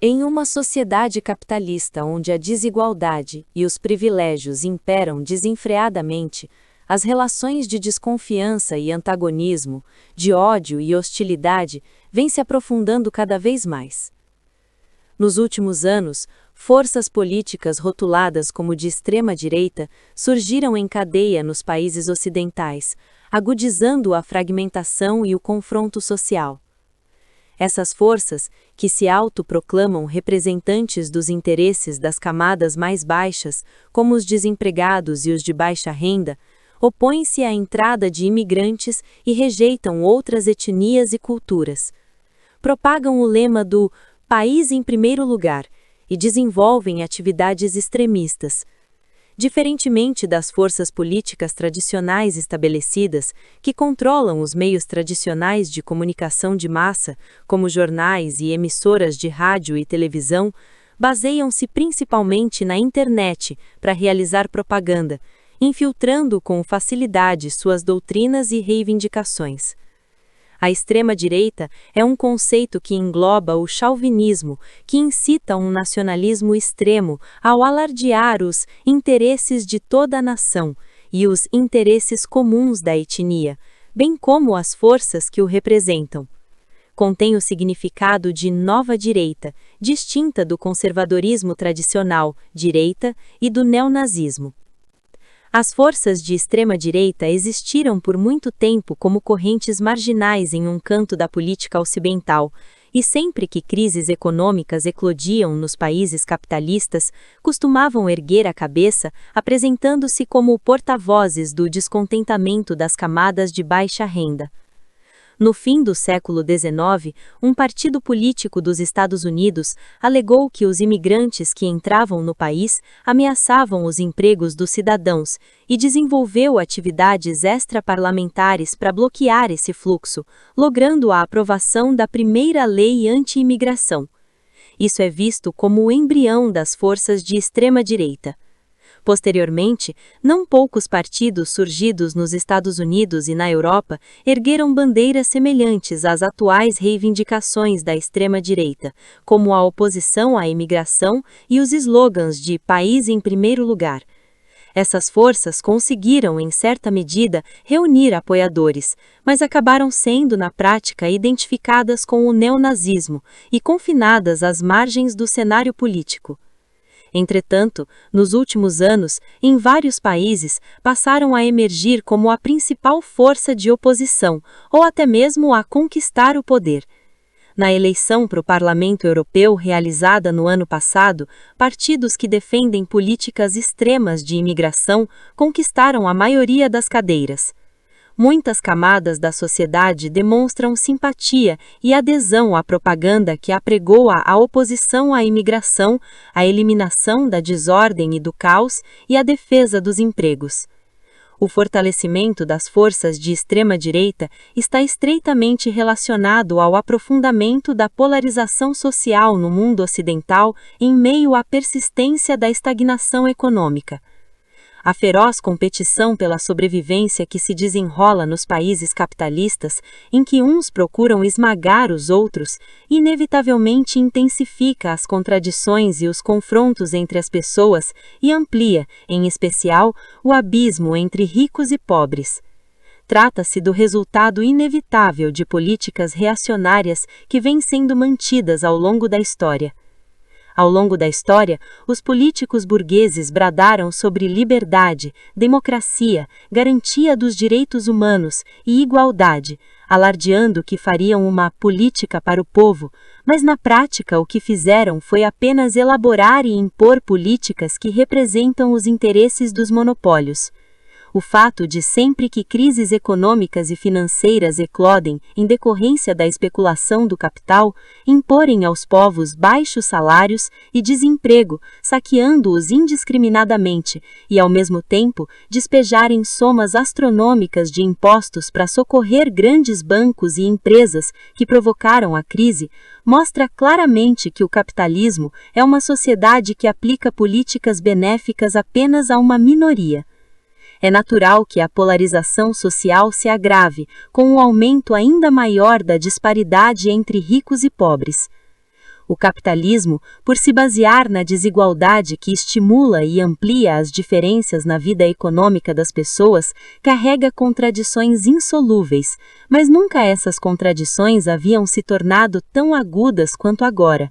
Em uma sociedade capitalista onde a desigualdade e os privilégios imperam desenfreadamente, as relações de desconfiança e antagonismo, de ódio e hostilidade, vêm se aprofundando cada vez mais. Nos últimos anos, forças políticas rotuladas como de extrema-direita surgiram em cadeia nos países ocidentais, agudizando a fragmentação e o confronto social. Essas forças, que se autoproclamam representantes dos interesses das camadas mais baixas, como os desempregados e os de baixa renda, opõem-se à entrada de imigrantes e rejeitam outras etnias e culturas. Propagam o lema do país em primeiro lugar e desenvolvem atividades extremistas. Diferentemente das forças políticas tradicionais estabelecidas, que controlam os meios tradicionais de comunicação de massa, como jornais e emissoras de rádio e televisão, baseiam-se principalmente na internet para realizar propaganda, infiltrando com facilidade suas doutrinas e reivindicações. A extrema-direita é um conceito que engloba o chauvinismo, que incita um nacionalismo extremo ao alardear os interesses de toda a nação e os interesses comuns da etnia, bem como as forças que o representam. Contém o significado de nova direita, distinta do conservadorismo tradicional, direita, e do neonazismo. As forças de extrema-direita existiram por muito tempo como correntes marginais em um canto da política ocidental, e sempre que crises econômicas eclodiam nos países capitalistas, costumavam erguer a cabeça, apresentando-se como porta-vozes do descontentamento das camadas de baixa renda. No fim do século XIX, um partido político dos Estados Unidos alegou que os imigrantes que entravam no país ameaçavam os empregos dos cidadãos e desenvolveu atividades extraparlamentares para bloquear esse fluxo, logrando a aprovação da primeira lei anti-imigração. Isso é visto como o embrião das forças de extrema-direita. Posteriormente, não poucos partidos surgidos nos Estados Unidos e na Europa ergueram bandeiras semelhantes às atuais reivindicações da extrema-direita, como a oposição à imigração e os slogans de país em primeiro lugar. Essas forças conseguiram, em certa medida, reunir apoiadores, mas acabaram sendo, na prática, identificadas com o neonazismo e confinadas às margens do cenário político. Entretanto, nos últimos anos, em vários países, passaram a emergir como a principal força de oposição, ou até mesmo a conquistar o poder. Na eleição para o Parlamento Europeu realizada no ano passado, partidos que defendem políticas extremas de imigração conquistaram a maioria das cadeiras. Muitas camadas da sociedade demonstram simpatia e adesão à propaganda que apregoa a oposição à imigração, a eliminação da desordem e do caos e a defesa dos empregos. O fortalecimento das forças de extrema-direita está estreitamente relacionado ao aprofundamento da polarização social no mundo ocidental em meio à persistência da estagnação econômica. A feroz competição pela sobrevivência que se desenrola nos países capitalistas, em que uns procuram esmagar os outros, inevitavelmente intensifica as contradições e os confrontos entre as pessoas e amplia, em especial, o abismo entre ricos e pobres. Trata-se do resultado inevitável de políticas reacionárias que vêm sendo mantidas ao longo da história. Ao longo da história, os políticos burgueses bradaram sobre liberdade, democracia, garantia dos direitos humanos e igualdade, alardeando que fariam uma política para o povo, mas na prática o que fizeram foi apenas elaborar e impor políticas que representam os interesses dos monopólios. O fato de sempre que crises econômicas e financeiras eclodem em decorrência da especulação do capital, imporem aos povos baixos salários e desemprego, saqueando-os indiscriminadamente, e ao mesmo tempo despejarem somas astronômicas de impostos para socorrer grandes bancos e empresas que provocaram a crise, mostra claramente que o capitalismo é uma sociedade que aplica políticas benéficas apenas a uma minoria. É natural que a polarização social se agrave, com o aumento ainda maior da disparidade entre ricos e pobres. O capitalismo, por se basear na desigualdade que estimula e amplia as diferenças na vida econômica das pessoas, carrega contradições insolúveis, mas nunca essas contradições haviam se tornado tão agudas quanto agora.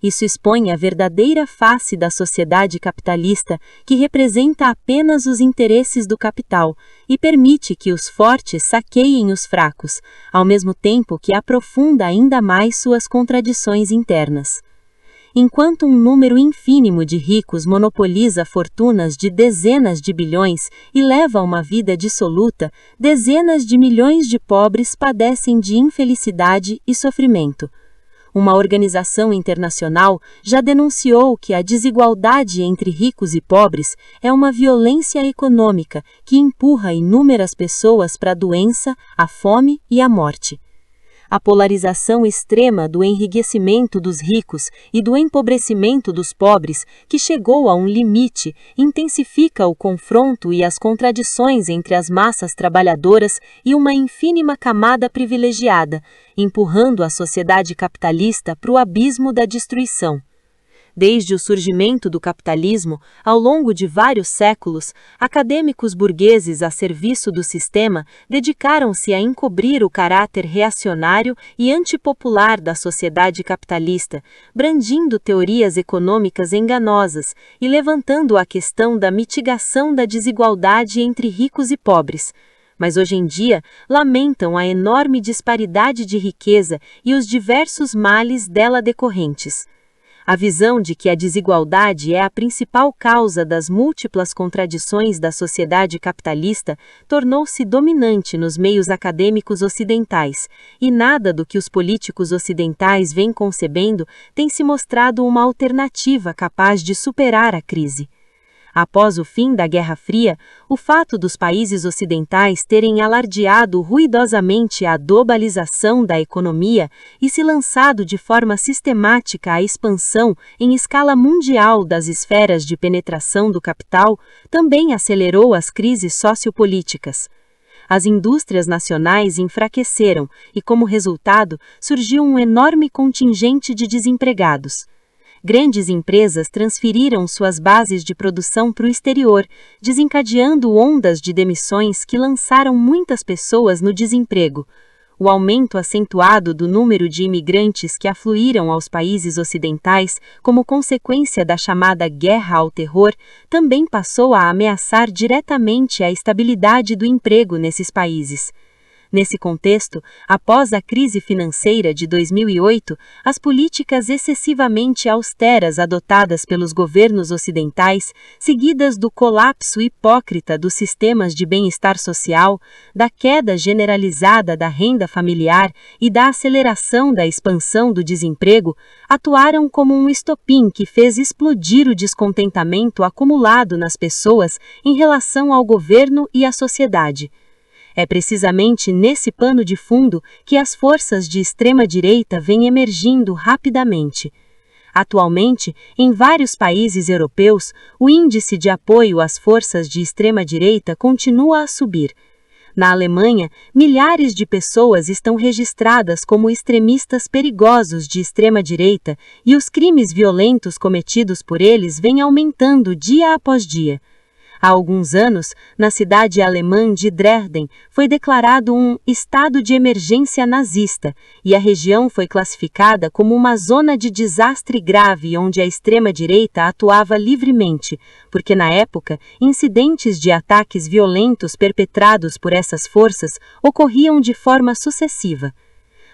Isso expõe a verdadeira face da sociedade capitalista, que representa apenas os interesses do capital e permite que os fortes saqueiem os fracos, ao mesmo tempo que aprofunda ainda mais suas contradições internas. Enquanto um número infínimo de ricos monopoliza fortunas de dezenas de bilhões e leva uma vida dissoluta, dezenas de milhões de pobres padecem de infelicidade e sofrimento. Uma organização internacional já denunciou que a desigualdade entre ricos e pobres é uma violência econômica que empurra inúmeras pessoas para a doença, a fome e a morte. A polarização extrema do enriquecimento dos ricos e do empobrecimento dos pobres, que chegou a um limite, intensifica o confronto e as contradições entre as massas trabalhadoras e uma infínima camada privilegiada, empurrando a sociedade capitalista para o abismo da destruição. Desde o surgimento do capitalismo, ao longo de vários séculos, acadêmicos burgueses a serviço do sistema dedicaram-se a encobrir o caráter reacionário e antipopular da sociedade capitalista, brandindo teorias econômicas enganosas e levantando a questão da mitigação da desigualdade entre ricos e pobres. Mas hoje em dia lamentam a enorme disparidade de riqueza e os diversos males dela decorrentes. A visão de que a desigualdade é a principal causa das múltiplas contradições da sociedade capitalista tornou-se dominante nos meios acadêmicos ocidentais, e nada do que os políticos ocidentais vêm concebendo tem se mostrado uma alternativa capaz de superar a crise. Após o fim da Guerra Fria, o fato dos países ocidentais terem alardeado ruidosamente a globalização da economia e se lançado de forma sistemática à expansão em escala mundial das esferas de penetração do capital, também acelerou as crises sociopolíticas. As indústrias nacionais enfraqueceram e, como resultado, surgiu um enorme contingente de desempregados. Grandes empresas transferiram suas bases de produção para o exterior, desencadeando ondas de demissões que lançaram muitas pessoas no desemprego. O aumento acentuado do número de imigrantes que afluíram aos países ocidentais como consequência da chamada guerra ao terror também passou a ameaçar diretamente a estabilidade do emprego nesses países. Nesse contexto, após a crise financeira de 2008, as políticas excessivamente austeras adotadas pelos governos ocidentais, seguidas do colapso hipócrita dos sistemas de bem-estar social, da queda generalizada da renda familiar e da aceleração da expansão do desemprego, atuaram como um estopim que fez explodir o descontentamento acumulado nas pessoas em relação ao governo e à sociedade. É precisamente nesse pano de fundo que as forças de extrema-direita vêm emergindo rapidamente. Atualmente, em vários países europeus, o índice de apoio às forças de extrema-direita continua a subir. Na Alemanha, milhares de pessoas estão registradas como extremistas perigosos de extrema-direita e os crimes violentos cometidos por eles vêm aumentando dia após dia. Há alguns anos, na cidade alemã de Dresden, foi declarado um estado de emergência nazista, e a região foi classificada como uma zona de desastre grave onde a extrema-direita atuava livremente, porque na época, incidentes de ataques violentos perpetrados por essas forças ocorriam de forma sucessiva.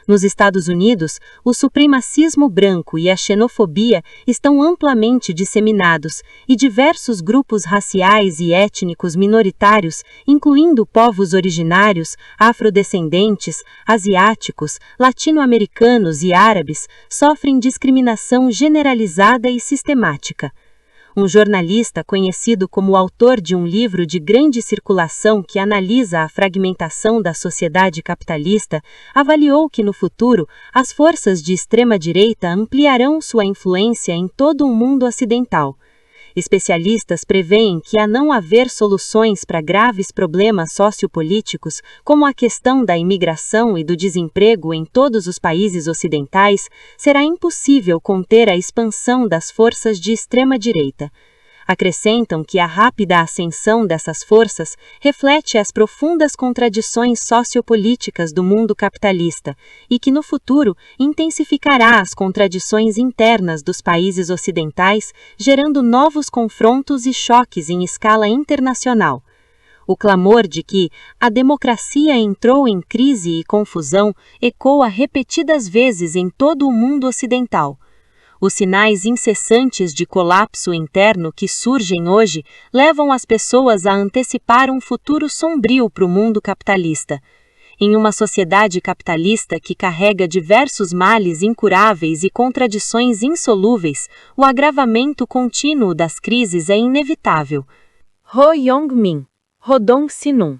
Nos Estados Unidos, o supremacismo branco e a xenofobia estão amplamente disseminados e diversos grupos raciais e étnicos minoritários, incluindo povos originários, afrodescendentes, asiáticos, latino-americanos e árabes, sofrem discriminação generalizada e sistemática. Um jornalista conhecido como autor de um livro de grande circulação que analisa a fragmentação da sociedade capitalista, avaliou que no futuro as forças de extrema-direita ampliarão sua influência em todo o mundo ocidental. Especialistas preveem que, a não haver soluções para graves problemas sociopolíticos, como a questão da imigração e do desemprego em todos os países ocidentais, será impossível conter a expansão das forças de extrema-direita. Acrescentam que a rápida ascensão dessas forças reflete as profundas contradições sociopolíticas do mundo capitalista e que, no futuro, intensificará as contradições internas dos países ocidentais, gerando novos confrontos e choques em escala internacional. O clamor de que a democracia entrou em crise e confusão ecoa repetidas vezes em todo o mundo ocidental. Os sinais incessantes de colapso interno que surgem hoje levam as pessoas a antecipar um futuro sombrio para o mundo capitalista. Em uma sociedade capitalista que carrega diversos males incuráveis e contradições insolúveis, o agravamento contínuo das crises é inevitável. Ho Yong-min, Rodong Sinum